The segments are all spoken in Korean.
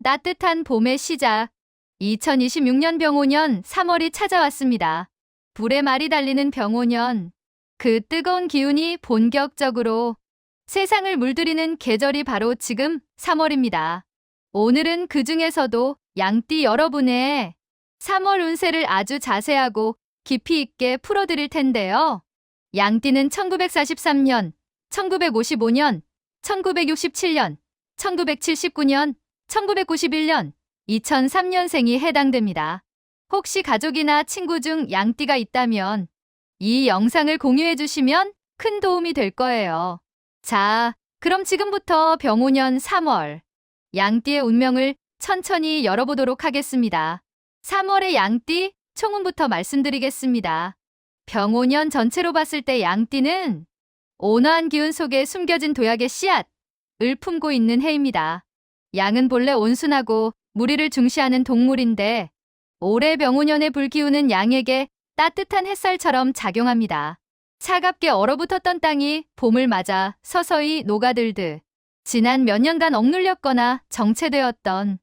따뜻한 봄의 시작. 2026년 병오년 3월이 찾아왔습니다. 불의 말이 달리는 병오년. 그 뜨거운 기운이 본격적으로 세상을 물들이는 계절이 바로 지금 3월입니다. 오늘은 그 중에서도 양띠 여러분의 3월 운세를 아주 자세하고 깊이 있게 풀어드릴 텐데요. 양띠는 1943년, 1955년, 1967년, 1979년, 1991년, 2003년생이 해당됩니다. 혹시 가족이나 친구 중 양띠가 있다면 이 영상을 공유해 주시면 큰 도움이 될 거예요. 자, 그럼 지금부터 병오년 3월 양띠의 운명을 천천히 열어보도록 하겠습니다. 3월의 양띠 총운부터 말씀드리겠습니다. 병오년 전체로 봤을 때 양띠는 온화한 기운 속에 숨겨진 도약의 씨앗을 품고 있는 해입니다. 양은 본래 온순하고 무리를 중시하는 동물인데 올해 병오년의 불기운은 양에게 따뜻한 햇살처럼 작용합니다. 차갑게 얼어붙었던 땅이 봄을 맞아 서서히 녹아들듯 지난 몇 년간 억눌렸거나 정체되었던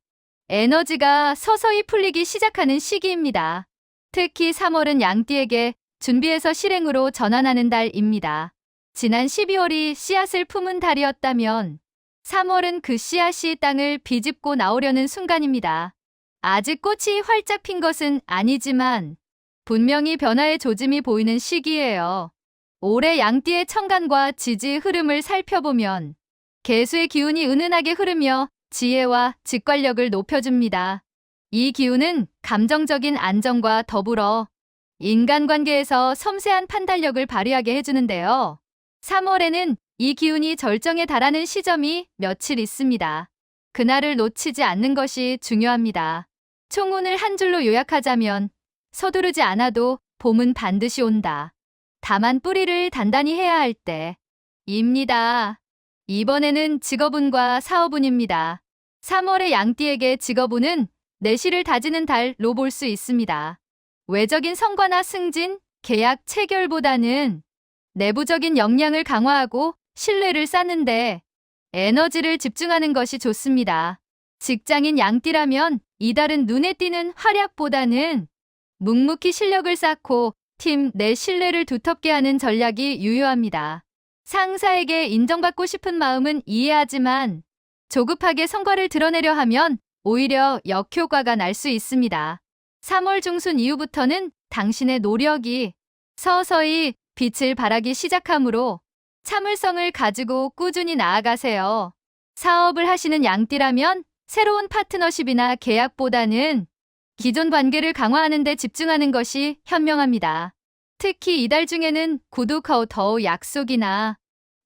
에너지가 서서히 풀리기 시작하는 시기입니다. 특히 3월은 양띠에게 준비해서 실행으로 전환하는 달입니다. 지난 12월이 씨앗을 품은 달이었다면 3월은 그 씨앗이 땅을 비집고 나오려는 순간입니다. 아직 꽃이 활짝 핀 것은 아니지만 분명히 변화의 조짐이 보이는 시기예요. 올해 양띠의 천간과 지지 흐름을 살펴보면 개수의 기운이 은은하게 흐르며 지혜와 직관력을 높여줍니다. 이 기운은 감정적인 안정과 더불어 인간관계에서 섬세한 판단력을 발휘하게 해주는데요. 3월에는 이 기운이 절정에 달하는 시점이 며칠 있습니다. 그날을 놓치지 않는 것이 중요합니다. 총운을 한 줄로 요약하자면 서두르지 않아도 봄은 반드시 온다. 다만 뿌리를 단단히 해야 할 때입니다. 이번에는 직업운과 사업운입니다. 3월의 양띠에게 직업운은 내실을 다지는 달로 볼 수 있습니다. 외적인 성과나 승진, 계약 체결보다는 내부적인 역량을 강화하고 신뢰를 쌓는데 에너지를 집중하는 것이 좋습니다. 직장인 양띠라면 이달은 눈에 띄는 활약보다는 묵묵히 실력을 쌓고 팀 내 신뢰를 두텁게 하는 전략이 유효합니다. 상사에게 인정받고 싶은 마음은 이해하지만 조급하게 성과를 드러내려 하면 오히려 역효과가 날 수 있습니다. 3월 중순 이후부터는 당신의 노력이 서서히 빛을 발하기 시작하므로 참을성을 가지고 꾸준히 나아가세요. 사업을 하시는 양띠라면 새로운 파트너십이나 계약보다는 기존 관계를 강화하는 데 집중하는 것이 현명합니다. 특히 이달 중에는 구두커우터 약속이나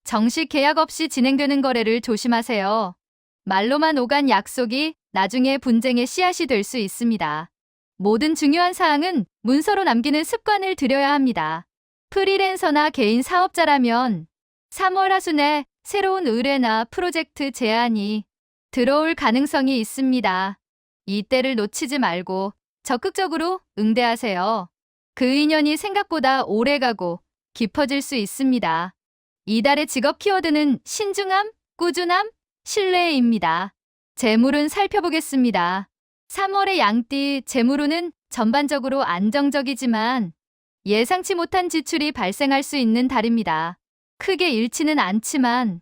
정식 계약 없이 진행되는 거래를 조심하세요. 말로만 오간 약속이 나중에 분쟁의 씨앗이 될 수 있습니다. 모든 중요한 사항은 문서로 남기는 습관을 들여야 합니다. 프리랜서나 개인 사업자라면 3월 하순에 새로운 의뢰나 프로젝트 제안이 들어올 가능성이 있습니다. 이때를 놓치지 말고 적극적으로 응대하세요. 그 인연이 생각보다 오래가고 깊어질 수 있습니다. 이달의 직업 키워드는 신중함, 꾸준함, 신뢰입니다. 재물은 살펴보겠습니다. 3월의 양띠 재물운은 전반적으로 안정적이지만 예상치 못한 지출이 발생할 수 있는 달입니다. 크게 잃지는 않지만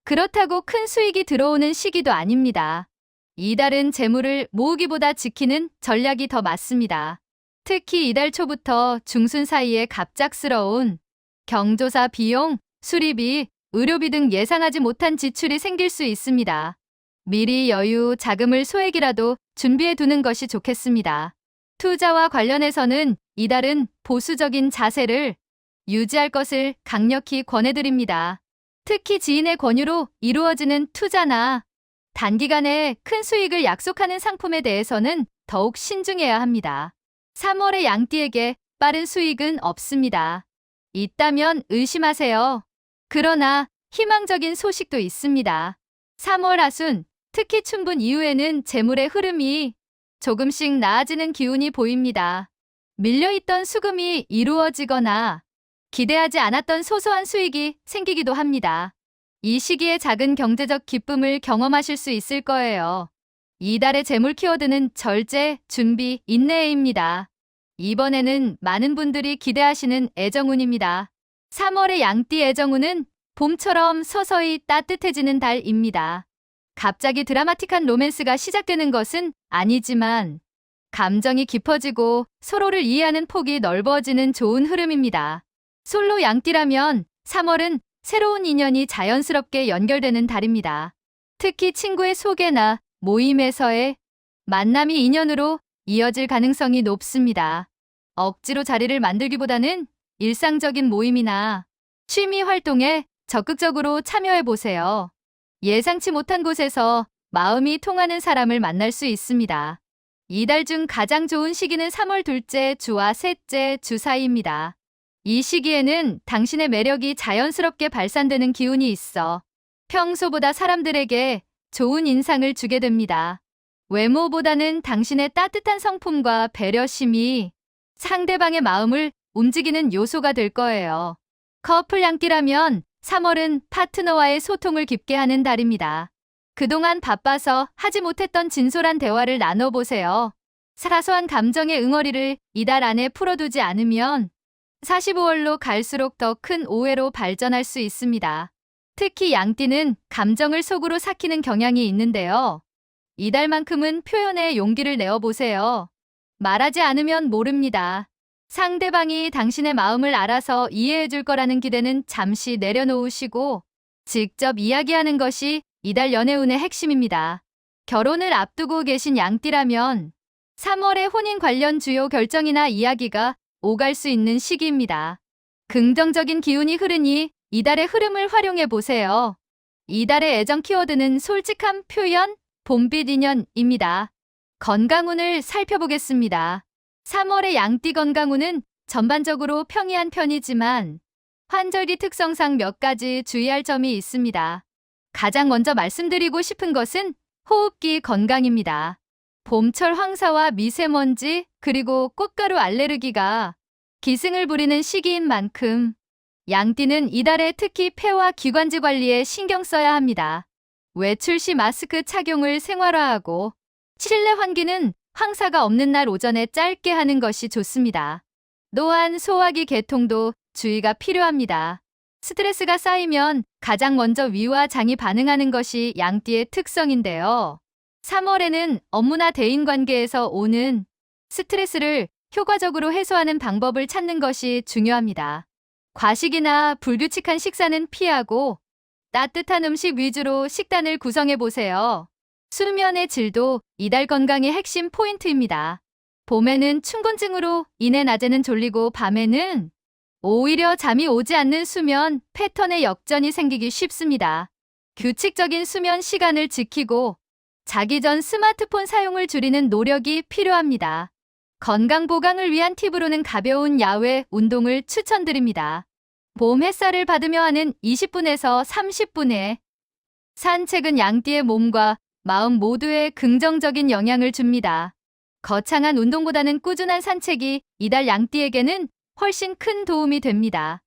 그렇다고 큰 수익이 들어오는 시기도 아닙니다. 이달은 재물을 모으기보다 지키는 전략이 더 맞습니다. 특히 이달 초부터 중순 사이에 갑작스러운 경조사 비용, 수리비, 의료비 등 예상하지 못한 지출이 생길 수 있습니다. 미리 여유, 자금을 소액이라도 준비해 두는 것이 좋겠습니다. 투자와 관련해서는 이달은 보수적인 자세를 유지할 것을 강력히 권해드립니다. 특히 지인의 권유로 이루어지는 투자나 단기간에 큰 수익을 약속하는 상품에 대해서는 더욱 신중해야 합니다. 3월의 양띠에게 빠른 수익은 없습니다. 있다면 의심하세요. 그러나 희망적인 소식도 있습니다. 3월 하순, 특히 춘분 이후에는 재물의 흐름이 조금씩 나아지는 기운이 보입니다. 밀려있던 수금이 이루어지거나 기대하지 않았던 소소한 수익이 생기기도 합니다. 이 시기에 작은 경제적 기쁨을 경험하실 수 있을 거예요. 이달의 재물 키워드는 절제, 준비, 인내입니다. 이번에는 많은 분들이 기대하시는 애정운입니다. 3월의 양띠 애정운은 봄처럼 서서히 따뜻해지는 달입니다. 갑자기 드라마틱한 로맨스가 시작되는 것은 아니지만 감정이 깊어지고 서로를 이해하는 폭이 넓어지는 좋은 흐름입니다. 솔로 양띠라면 3월은 새로운 인연이 자연스럽게 연결되는 달입니다. 특히 친구의 소개나 모임에서의 만남이 인연으로 이어질 가능성이 높습니다. 억지로 자리를 만들기보다는 일상적인 모임이나 취미 활동에 적극적으로 참여해보세요. 예상치 못한 곳에서 마음이 통하는 사람을 만날 수 있습니다. 이달 중 가장 좋은 시기는 3월 둘째 주와 셋째 주 사이입니다. 이 시기에는 당신의 매력이 자연스럽게 발산되는 기운이 있어 평소보다 사람들에게 좋은 인상을 주게 됩니다. 외모보다는 당신의 따뜻한 성품과 배려심이 상대방의 마음을 움직이는 요소가 될 거예요. 커플 양띠라면 3월은 파트너와의 소통을 깊게 하는 달입니다. 그동안 바빠서 하지 못했던 진솔한 대화를 나눠보세요. 사소한 감정의 응어리를 이달 안에 풀어두지 않으면 45월로 갈수록 더 큰 오해로 발전할 수 있습니다. 특히 양띠는 감정을 속으로 삭히는 경향이 있는데요. 이달만큼은 표현에 용기를 내어보세요. 말하지 않으면 모릅니다. 상대방이 당신의 마음을 알아서 이해해 줄 거라는 기대는 잠시 내려놓으시고 직접 이야기하는 것이 이달 연애운의 핵심입니다. 결혼을 앞두고 계신 양띠라면 3월에 혼인 관련 주요 결정이나 이야기가 오갈 수 있는 시기입니다. 긍정적인 기운이 흐르니 이달의 흐름을 활용해 보세요. 이달의 애정 키워드는 솔직한 표현, 봄빛 인연입니다. 건강운을 살펴보겠습니다. 3월의 양띠 건강운은 전반적으로 평이한 편이지만 환절기 특성상 몇 가지 주의할 점이 있습니다. 가장 먼저 말씀드리고 싶은 것은 호흡기 건강입니다. 봄철 황사와 미세먼지 그리고 꽃가루 알레르기가 기승을 부리는 시기인 만큼 양띠는 이달에 특히 폐와 기관지 관리에 신경 써야 합니다. 외출 시 마스크 착용을 생활화하고 실내 환기는 황사가 없는 날 오전에 짧게 하는 것이 좋습니다. 또한 소화기 개통도 주의가 필요합니다. 스트레스가 쌓이면 가장 먼저 위와 장이 반응하는 것이 양띠의 특성인데요. 3월에는 업무나 대인관계에서 오는 스트레스를 효과적으로 해소하는 방법을 찾는 것이 중요합니다. 과식이나 불규칙한 식사는 피하고 따뜻한 음식 위주로 식단을 구성해 보세요. 수면의 질도 이달 건강의 핵심 포인트입니다. 봄에는 춘곤증으로 인해 낮에는 졸리고 밤에는 오히려 잠이 오지 않는 수면 패턴의 역전이 생기기 쉽습니다. 규칙적인 수면 시간을 지키고 자기 전 스마트폰 사용을 줄이는 노력이 필요합니다. 건강 보강을 위한 팁으로는 가벼운 야외 운동을 추천드립니다. 봄 햇살을 받으며 하는 20분에서 30분의 산책은 양띠의 몸과 마음 모두에 긍정적인 영향을 줍니다. 거창한 운동보다는 꾸준한 산책이 이달 양띠에게는 훨씬 큰 도움이 됩니다.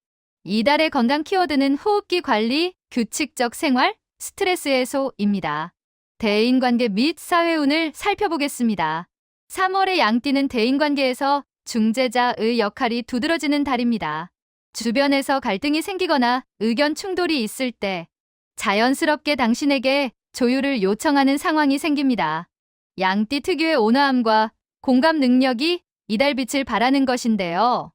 이달의 건강 키워드는 호흡기 관리, 규칙적 생활, 스트레스 해소입니다. 대인관계 및 사회운을 살펴보겠습니다. 3월의 양띠는 대인관계에서 중재자의 역할이 두드러지는 달입니다. 주변에서 갈등이 생기거나 의견 충돌이 있을 때 자연스럽게 당신에게 조율을 요청하는 상황이 생깁니다. 양띠 특유의 온화함과 공감 능력이 이달 빛을 발하는 것인데요.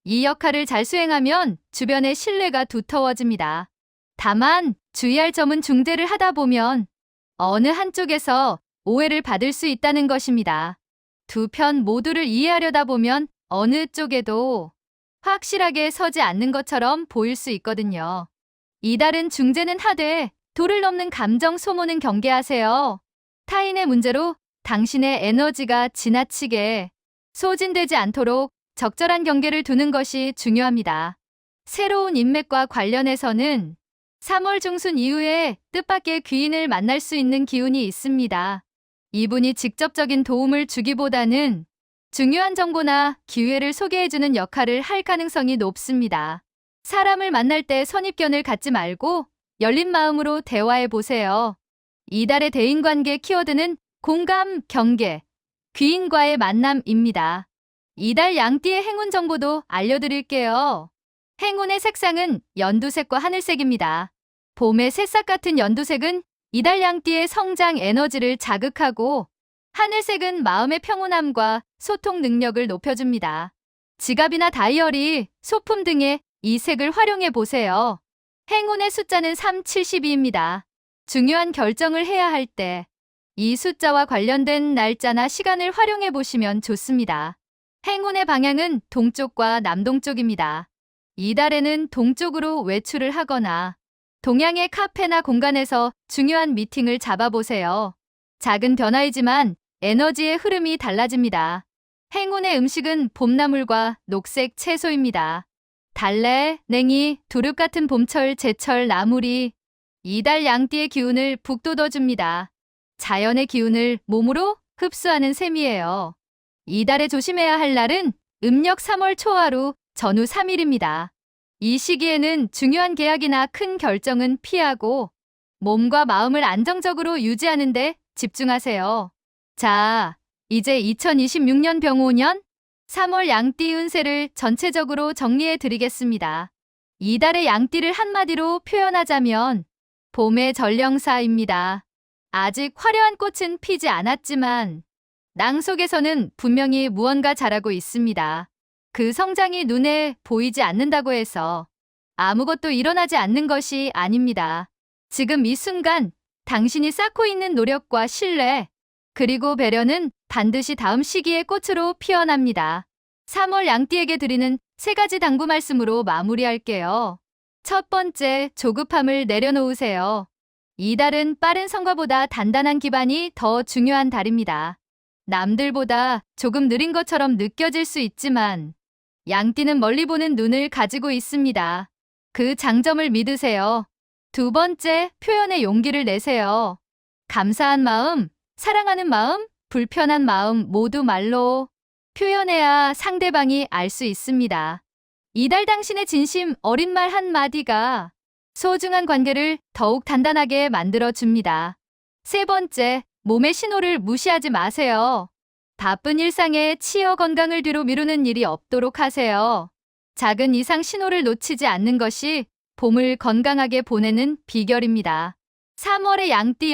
이 역할을 잘 수행하면 주변의 신뢰가 두터워집니다. 다만 주의할 점은 중재를 하다 보면 어느 한쪽에서 오해를 받을 수 있다는 것입니다. 두 편 모두를 이해하려다 보면 어느 쪽에도 확실하게 서지 않는 것처럼 보일 수 있거든요. 이달은 중재는 하되 도를 넘는 감정 소모는 경계하세요. 타인의 문제로 당신의 에너지가 지나치게 소진되지 않도록 적절한 경계를 두는 것이 중요합니다. 새로운 인맥과 관련해서는 3월 중순 이후에 뜻밖의 귀인을 만날 수 있는 기운이 있습니다. 이분이 직접적인 도움을 주기보다는 중요한 정보나 기회를 소개해주는 역할을 할 가능성이 높습니다. 사람을 만날 때 선입견을 갖지 말고 열린 마음으로 대화해 보세요. 이달의 대인관계 키워드는 공감, 경계, 귀인과의 만남입니다. 이달 양띠의 행운 정보도 알려드릴게요. 행운의 색상은 연두색과 하늘색입니다. 봄의 새싹 같은 연두색은 이달 양띠의 성장 에너지를 자극하고 하늘색은 마음의 평온함과 소통 능력을 높여줍니다. 지갑이나 다이어리, 소품 등의 이 색을 활용해 보세요. 행운의 숫자는 3, 72입니다. 중요한 결정을 해야 할 때 이 숫자와 관련된 날짜나 시간을 활용해 보시면 좋습니다. 행운의 방향은 동쪽과 남동쪽입니다. 이달에는 동쪽으로 외출을 하거나 동양의 카페나 공간에서 중요한 미팅을 잡아보세요. 작은 변화이지만 에너지의 흐름이 달라집니다. 행운의 음식은 봄나물과 녹색 채소입니다. 달래, 냉이, 두릅 같은 봄철, 제철 나물이 이달 양띠의 기운을 북돋워줍니다. 자연의 기운을 몸으로 흡수하는 셈이에요. 이달에 조심해야 할 날은 음력 3월 초하루 전후 3일입니다. 이 시기에는 중요한 계약이나 큰 결정은 피하고 몸과 마음을 안정적으로 유지하는 데 집중하세요. 자, 이제 2026년 병오년 3월 양띠 운세를 전체적으로 정리해 드리겠습니다. 이달의 양띠를 한마디로 표현하자면 봄의 전령사입니다. 아직 화려한 꽃은 피지 않았지만 낭 속에서는 분명히 무언가 자라고 있습니다. 그 성장이 눈에 보이지 않는다고 해서 아무것도 일어나지 않는 것이 아닙니다. 지금 이 순간 당신이 쌓고 있는 노력과 신뢰, 그리고 배려는 반드시 다음 시기의 꽃으로 피어납니다. 3월 양띠에게 드리는 3가지 당부 말씀으로 마무리할게요. 첫 번째, 조급함을 내려놓으세요. 이달은 빠른 성과보다 단단한 기반이 더 중요한 달입니다. 남들보다 조금 느린 것처럼 느껴질 수 있지만 양띠는 멀리 보는 눈을 가지고 있습니다. 그 장점을 믿으세요. 두 번째, 표현의 용기를 내세요. 감사한 마음, 사랑하는 마음, 불편한 마음 모두 말로 표현해야 상대방이 알 수 있습니다. 이달 당신의 진심 어린 말 한마디가 소중한 관계를 더욱 단단하게 만들어줍니다. 세 번째, 몸의 신호를 무시하지 마세요. 바쁜 일상에 치여 건강을 뒤로 미루는 일이 없도록 하세요. 작은 이상 신호를 놓치지 않는 것이 봄을 건강하게 보내는 비결입니다. 3월의 양띠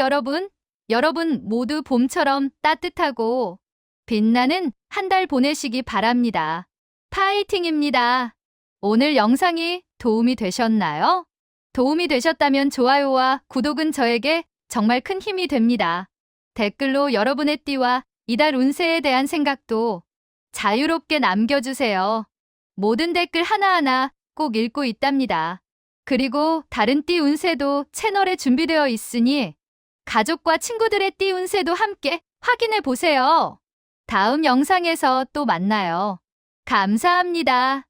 여러분 모두 봄처럼 따뜻하고 빛나는 한 달 보내시기 바랍니다. 파이팅입니다. 오늘 영상이 도움이 되셨나요? 도움이 되셨다면 좋아요와 구독은 저에게 정말 큰 힘이 됩니다. 댓글로 여러분의 띠와 이달 운세에 대한 생각도 자유롭게 남겨주세요. 모든 댓글 하나하나 꼭 읽고 있답니다. 그리고 다른 띠 운세도 채널에 준비되어 있으니 가족과 친구들의 띠 운세도 함께 확인해 보세요. 다음 영상에서 또 만나요. 감사합니다.